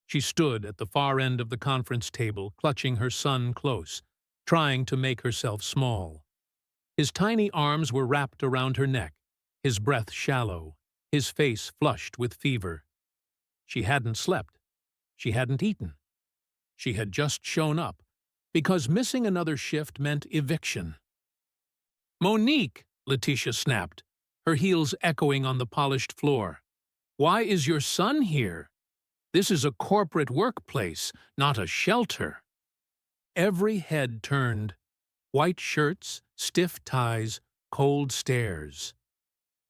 She stood at the far end of the conference table, clutching her son close, trying to make herself small. His tiny arms were wrapped around her neck, his breath shallow, his face flushed with fever. She hadn't slept. She hadn't eaten. She had just shown up, because missing another shift meant eviction. "Monique!" Letitia snapped, her heels echoing on the polished floor. "Why is your son here? This is a corporate workplace, not a shelter." Every head turned. White shirts, stiff ties, cold stares.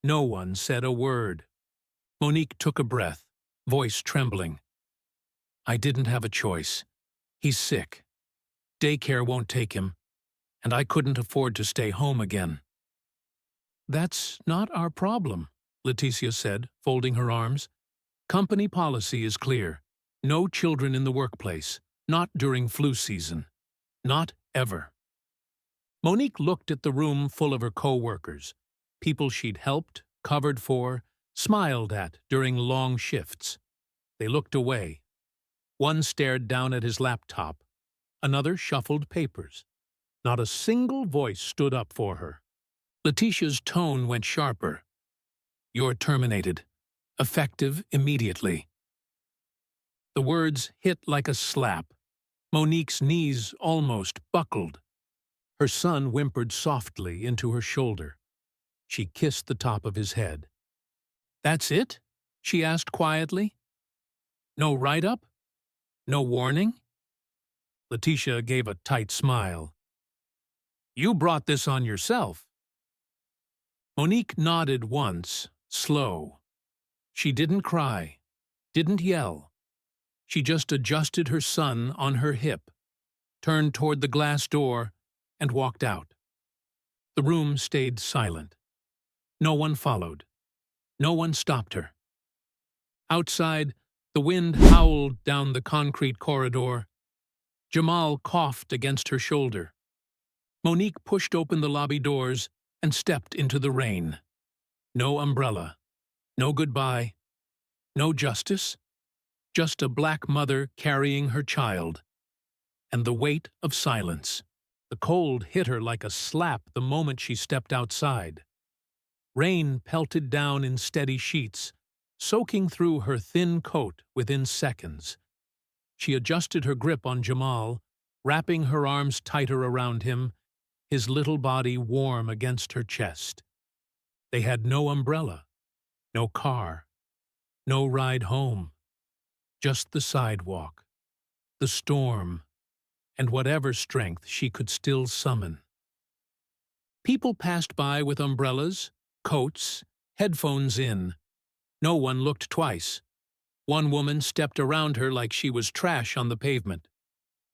No one said a word. Monique took a breath, voice trembling. "I didn't have a choice. He's sick. Daycare won't take him, and I couldn't afford to stay home again." "That's not our problem," Leticia said, folding her arms. "Company policy is clear. No children in the workplace, not during flu season. Not ever." Monique looked at the room full of her co-workers, people she'd helped, covered for, smiled at during long shifts. They looked away. One stared down at his laptop. Another shuffled papers. Not a single voice stood up for her. Letitia's tone went sharper. "You're terminated. Effective immediately." The words hit like a slap. Monique's knees almost buckled. Her son whimpered softly into her shoulder. She kissed the top of his head. "That's it?" she asked quietly. "No write-up? No warning?" Letitia gave a tight smile. "You brought this on yourself." Monique nodded once, slow. She didn't cry, didn't yell. She just adjusted her son on her hip, turned toward the glass door, and walked out. The room stayed silent. No one followed. No one stopped her. Outside, the wind howled down the concrete corridor. Jamal coughed against her shoulder. Monique pushed open the lobby doors and stepped into the rain. No umbrella, no goodbye, no justice, just a black mother carrying her child, and the weight of silence. The cold hit her like a slap the moment she stepped outside. Rain pelted down in steady sheets, soaking through her thin coat within seconds. She adjusted her grip on Jamal, wrapping her arms tighter around him, his little body warm against her chest. They had no umbrella, no car, no ride home. Just the sidewalk, the storm, and whatever strength she could still summon. People passed by with umbrellas, coats, headphones in. No one looked twice. One woman stepped around her like she was trash on the pavement.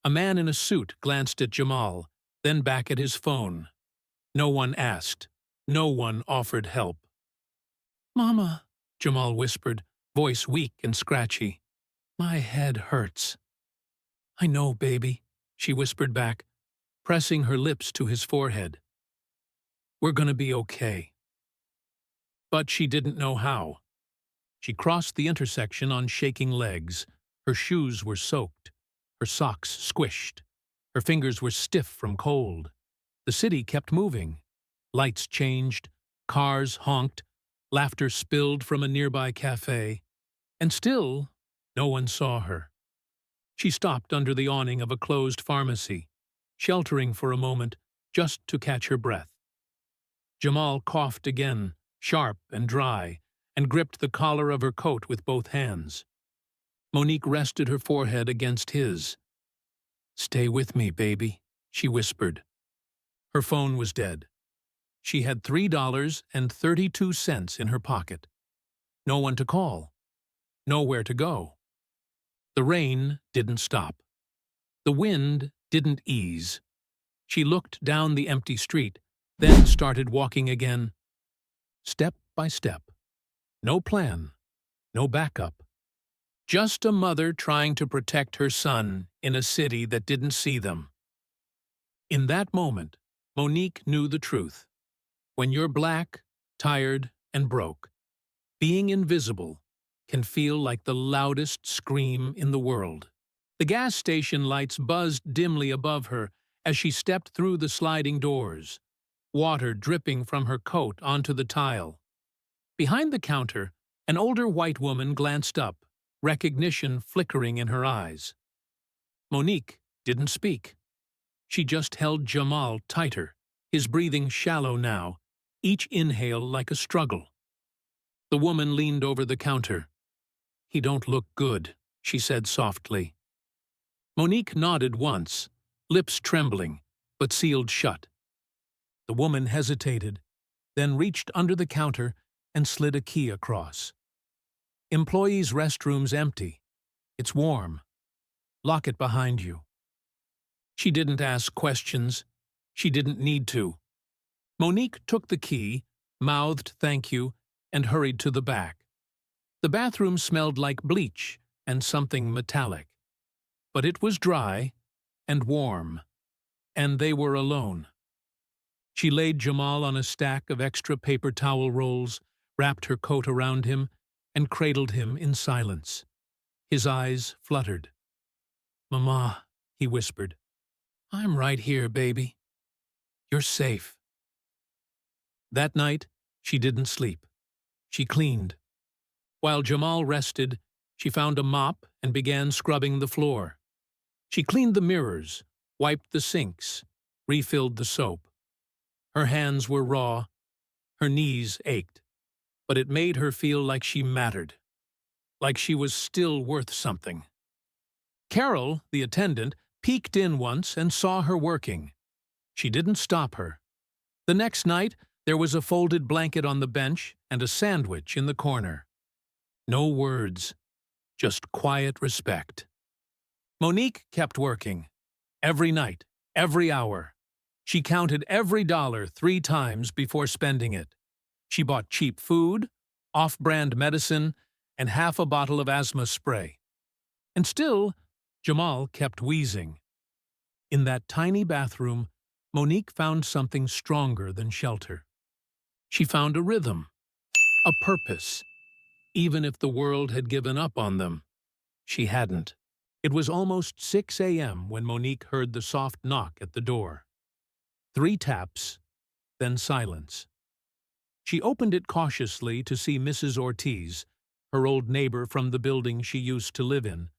A man in a suit glanced at Jamal, then back at his phone. No one asked. No one offered help. "Mama," Jamal whispered, voice weak and scratchy. "My head hurts." "I know, baby," she whispered back, pressing her lips to his forehead. "We're gonna be okay." But she didn't know how. She crossed the intersection on shaking legs. Her shoes were soaked, her socks squished. Her fingers were stiff from cold. The city kept moving. Lights changed, cars honked, laughter spilled from a nearby cafe. And still, no one saw her. She stopped under the awning of a closed pharmacy, sheltering for a moment just to catch her breath. Jamal coughed again, sharp and dry, and gripped the collar of her coat with both hands. Monique rested her forehead against his. "Stay with me, baby," she whispered. Her phone was dead. She had $3.32 in her pocket. No one to call. Nowhere to go. The rain didn't stop. The wind didn't ease. She looked down the empty street, then started walking again. Step by step. No plan. No backup. Just a mother trying to protect her son in a city that didn't see them. In that moment, Monique knew the truth. When you're black, tired, and broke, being invisible can feel like the loudest scream in the world. The gas station lights buzzed dimly above her as she stepped through the sliding doors, water dripping from her coat onto the tile. Behind the counter, an older white woman glanced up, recognition flickering in her eyes. Monique didn't speak. She just held Jamal tighter, his breathing shallow now, each inhale like a struggle. The woman leaned over the counter. "He don't look good," she said softly. Monique nodded once, lips trembling, but sealed shut. The woman hesitated, then reached under the counter and slid a key across. "Employees' restroom's empty. It's warm. Lock it behind you." She didn't ask questions. She didn't need to. Monique took the key, mouthed thank you, and hurried to the back. The bathroom smelled like bleach and something metallic. But it was dry and warm, and they were alone. She laid Jamal on a stack of extra paper towel rolls, wrapped her coat around him, and cradled him in silence. His eyes fluttered. "Mama," he whispered, "I'm right here, baby. You're safe." That night, she didn't sleep. She cleaned. While Jamal rested, she found a mop and began scrubbing the floor. She cleaned the mirrors, wiped the sinks, refilled the soap. Her hands were raw, her knees ached, but it made her feel like she mattered, like she was still worth something. Carol, the attendant, peeked in once and saw her working. She didn't stop her. The next night, there was a folded blanket on the bench and a sandwich in the corner. No words, just quiet respect. Monique kept working. Every night, every hour. She counted every dollar 3 times before spending it. She bought cheap food, off-brand medicine, and half a bottle of asthma spray. And still, Jamal kept wheezing. In that tiny bathroom, Monique found something stronger than shelter. She found a rhythm, a purpose. Even if the world had given up on them, she hadn't. It was almost 6 a.m. when Monique heard the soft knock at the door. 3 taps, then silence. She opened it cautiously to see Mrs. Ortiz, her old neighbor from the building she used to live in,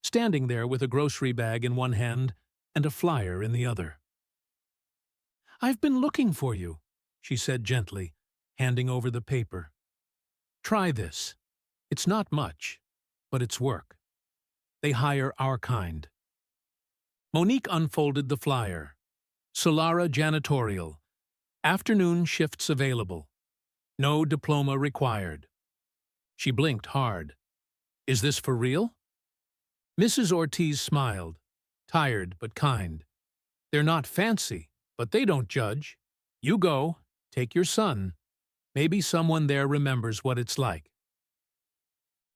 standing there with a grocery bag in one hand and a flyer in the other. "I've been looking for you," she said gently, handing over the paper. "Try this. It's not much, but it's work. They hire our kind." Monique unfolded the flyer. Solara Janitorial. Afternoon shifts available. No diploma required. She blinked hard. "Is this for real?" Mrs. Ortiz smiled, tired but kind. "They're not fancy, but they don't judge. You go, take your son. Maybe someone there remembers what it's like."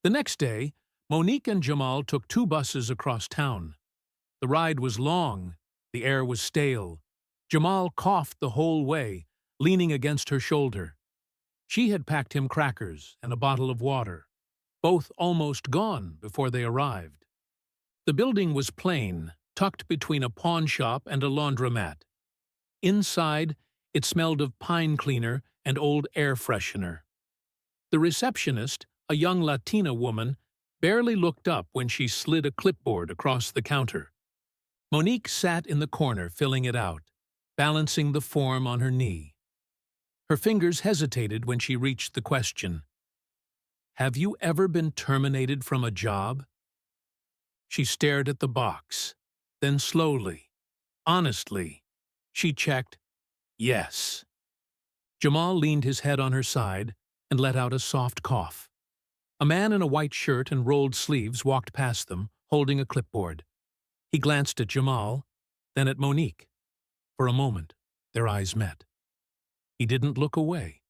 The next day, Monique and Jamal took 2 buses across town. The ride was long, the air was stale. Jamal coughed the whole way, leaning against her shoulder. She had packed him crackers and a bottle of water, both almost gone before they arrived. The building was plain, tucked between a pawn shop and a laundromat. Inside, it smelled of pine cleaner and old air freshener. The receptionist, a young Latina woman, barely looked up when she slid a clipboard across the counter. Monique sat in the corner filling it out, balancing the form on her knee. Her fingers hesitated when she reached the question. "Have you ever been terminated from a job?" She stared at the box, then slowly, honestly, she checked, "Yes." Jamal leaned his head on her side and let out a soft cough. A man in a white shirt and rolled sleeves walked past them, holding a clipboard. He glanced at Jamal, then at Monique. For a moment, their eyes met. He didn't look away.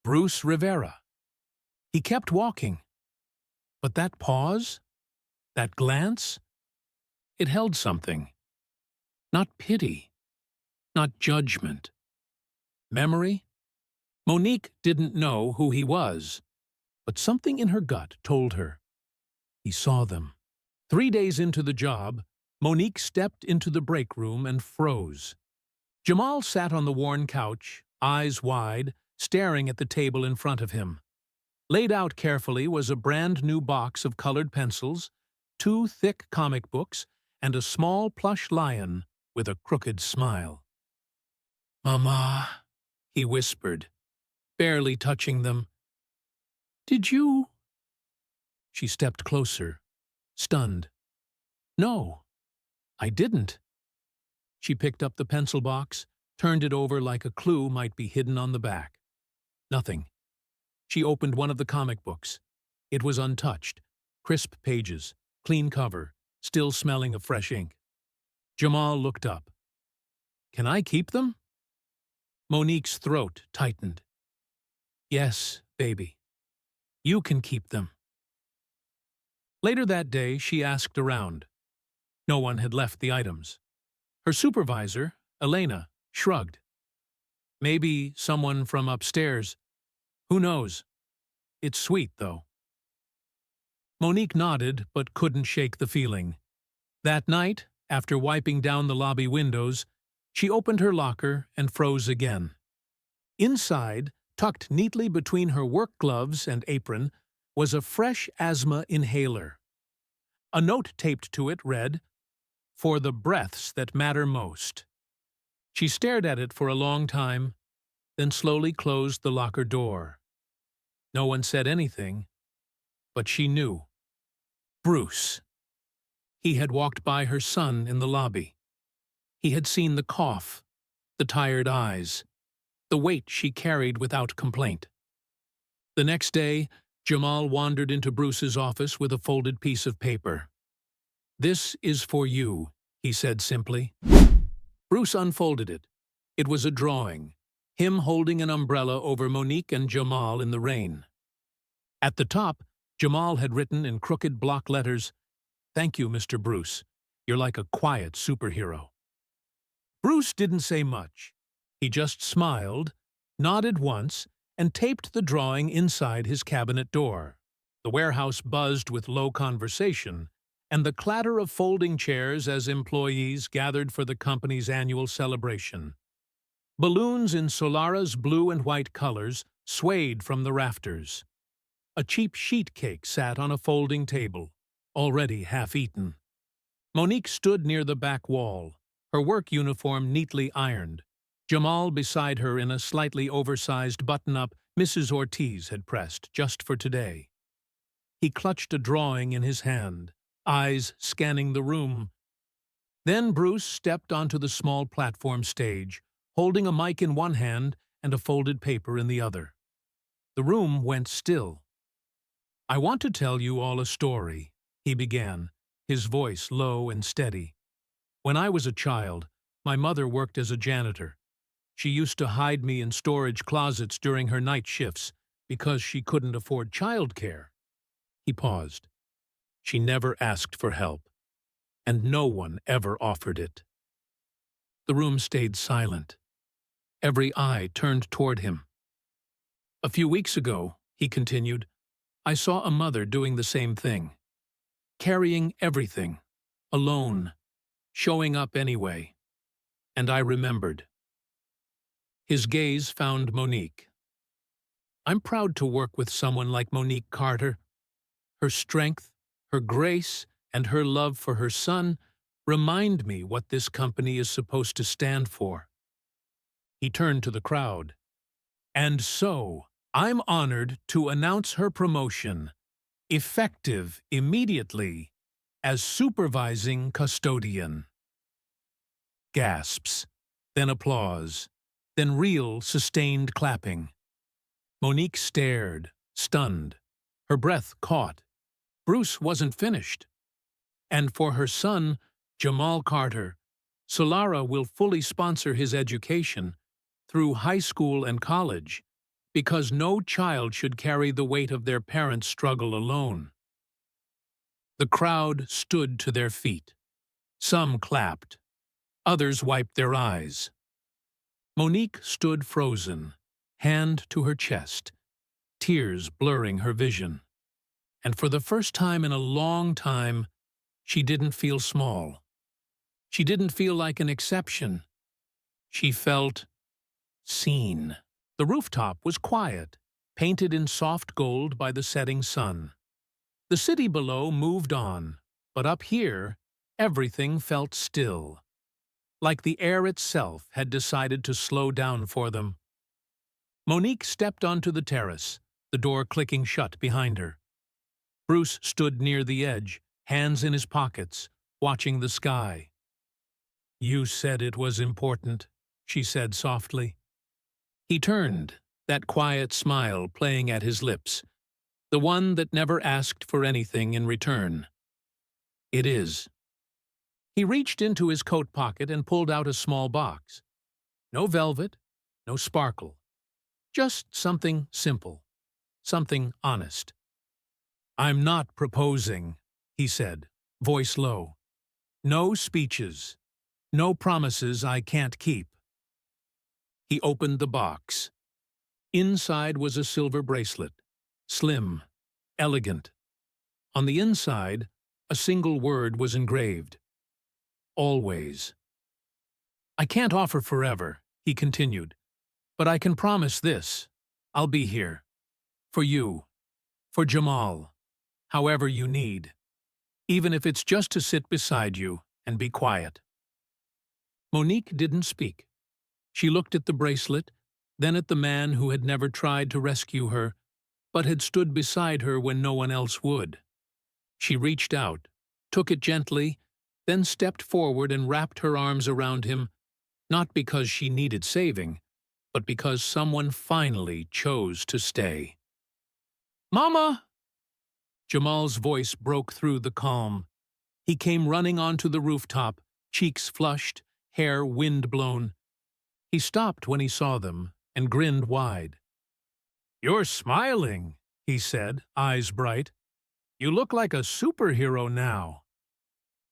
Bruce Rivera. He kept walking. But that pause, that glance, it held something. Not pity, not judgment. Memory? Monique didn't know who he was, but something in her gut told her. He saw them. 3 days into the job, Monique stepped into the break room and froze. Jamal sat on the worn couch, eyes wide, staring at the table in front of him. Laid out carefully was a brand-new box of colored pencils, 2 thick comic books, and a small plush lion with a crooked smile. "Mama," he whispered, barely touching them. "Did you—" She stepped closer, stunned. "No, I didn't." She picked up the pencil box, turned it over like a clue might be hidden on the back. Nothing. She opened one of the comic books. It was untouched, crisp pages, clean cover, still smelling of fresh ink. Jamal looked up. "Can I keep them?" Monique's throat tightened. "Yes, baby. You can keep them." Later that day, she asked around. No one had left the items. Her supervisor, Elena, shrugged. "Maybe someone from upstairs. Who knows? It's sweet, though." Monique nodded, but couldn't shake the feeling. That night, after wiping down the lobby windows, she opened her locker and froze again. Inside, tucked neatly between her work gloves and apron, was a fresh asthma inhaler. A note taped to it read, "For the breaths that matter most." She stared at it for a long time, then slowly closed the locker door. No one said anything, but she knew. Bruce. He had walked by her son in the lobby. He had seen the cough, the tired eyes, the weight she carried without complaint. The next day, Jamal wandered into Bruce's office with a folded piece of paper. "This is for you," he said simply. Bruce unfolded it. It was a drawing, him holding an umbrella over Monique and Jamal in the rain. At the top, Jamal had written in crooked block letters, "Thank you, Mr. Bruce. You're like a quiet superhero." Bruce didn't say much. He just smiled, nodded once, and taped the drawing inside his cabinet door. The warehouse buzzed with low conversation and the clatter of folding chairs as employees gathered for the company's annual celebration. Balloons in Solara's blue and white colors swayed from the rafters. A cheap sheet cake sat on a folding table, already half-eaten. Monique stood near the back wall, her work uniform neatly ironed. Jamal beside her in a slightly oversized button-up Mrs. Ortiz had pressed just for today. He clutched a drawing in his hand, eyes scanning the room. Then Bruce stepped onto the small platform stage, holding a mic in one hand and a folded paper in the other. The room went still. "I want to tell you all a story," he began, his voice low and steady. "When I was a child, my mother worked as a janitor. She used to hide me in storage closets during her night shifts because she couldn't afford childcare." He paused. "She never asked for help, and no one ever offered it." The room stayed silent. Every eye turned toward him. "A few weeks ago," he continued, "I saw a mother doing the same thing. Carrying everything, alone, showing up anyway. And I remembered." His gaze found Monique. "I'm proud to work with someone like Monique Carter. Her strength, her grace, and her love for her son remind me what this company is supposed to stand for." He turned to the crowd. "And so, I'm honored to announce her promotion, effective immediately, as supervising custodian." Gasps, then applause, then real, sustained clapping. Monique stared, stunned, her breath caught. Bruce wasn't finished. And for her son, Jamal Carter, Solara will fully sponsor his education through high school and college, because no child should carry the weight of their parents' struggle alone. The crowd stood to their feet. Some clapped. Others wiped their eyes. Monique stood frozen, hand to her chest, tears blurring her vision. And for the first time in a long time, she didn't feel small. She didn't feel like an exception. She felt seen. The rooftop was quiet, painted in soft gold by the setting sun. The city below moved on, but up here, everything felt still, like the air itself had decided to slow down for them. Monique stepped onto the terrace, the door clicking shut behind her. Bruce stood near the edge, hands in his pockets, watching the sky. "You said it was important," she said softly. He turned, that quiet smile playing at his lips, the one that never asked for anything in return. "It is." He reached into his coat pocket and pulled out a small box. No velvet, no sparkle. Just something simple, something honest. "I'm not proposing," he said, voice low. "No speeches, no promises I can't keep." He opened the box. Inside was a silver bracelet, slim, elegant. On the inside, a single word was engraved. Always. "I can't offer forever," he continued, "but I can promise this. I'll be here. For you. For Jamal. However you need. Even if it's just to sit beside you and be quiet." Monique didn't speak. She looked at the bracelet, then at the man who had never tried to rescue her, but had stood beside her when no one else would. She reached out, took it gently, then stepped forward and wrapped her arms around him, not because she needed saving, but because someone finally chose to stay. "Mama!" Jamal's voice broke through the calm. He came running onto the rooftop, cheeks flushed, hair wind-blown. He stopped when he saw them and grinned wide. "You're smiling," he said, eyes bright. "You look like a superhero now."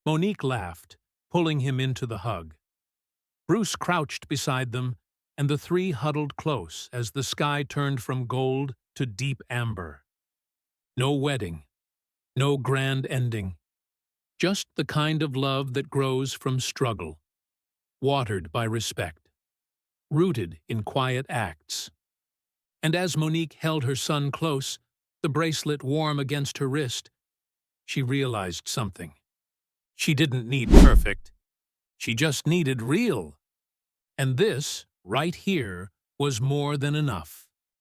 Monique laughed, pulling him into the hug. Bruce crouched beside them, and the three huddled close as the sky turned from gold to deep amber. No wedding, no grand ending, just the kind of love that grows from struggle, watered by respect, rooted in quiet acts. And as Monique held her son close, the bracelet warm against her wrist, she realized something. She didn't need perfect. She just needed real. And this, right here, was more than enough.